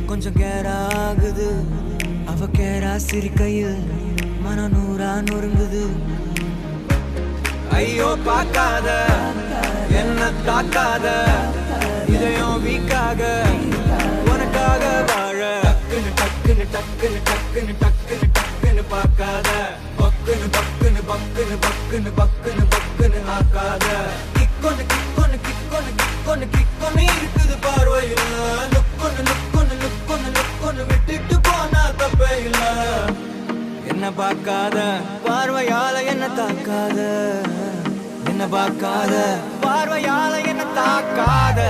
கொஞ்சம் கேரா ஆகுது. அவ கேரா சிரிக்கையில் மன நூறா நொறுங்குது. ஐயோ பார்க்காத என்ன தாக்காத, இதயம் வீக்காக உனக்காக வாழ. டக்குன்னு டக்குன்னு டக்குன்னு டக்குன்னு டக்குன்னு டக்குன்னு பார்க்காத, பக்குன்னு பக்குன்னு பக்குன்னு பக்குன்னு பக்குன்னு பக்குன்னு ஆக்காத. கிக்கொன்னு கிக்கொன்னு கிக்கொன்னு கிக்கொன்னு கிக்கொன்னு இருக்குது பார்வையில. லுக்கொன்னு லுக்கொன்னு லுக்கொன்னு லுக்கொன்னு விட்டுட்டு போனா தப்பே இல்ல. என்ன பார்க்காத பார்வையால என்ன தாக்காத, என்ன பார்க்காத பார்வையால என்ன தாக்காத.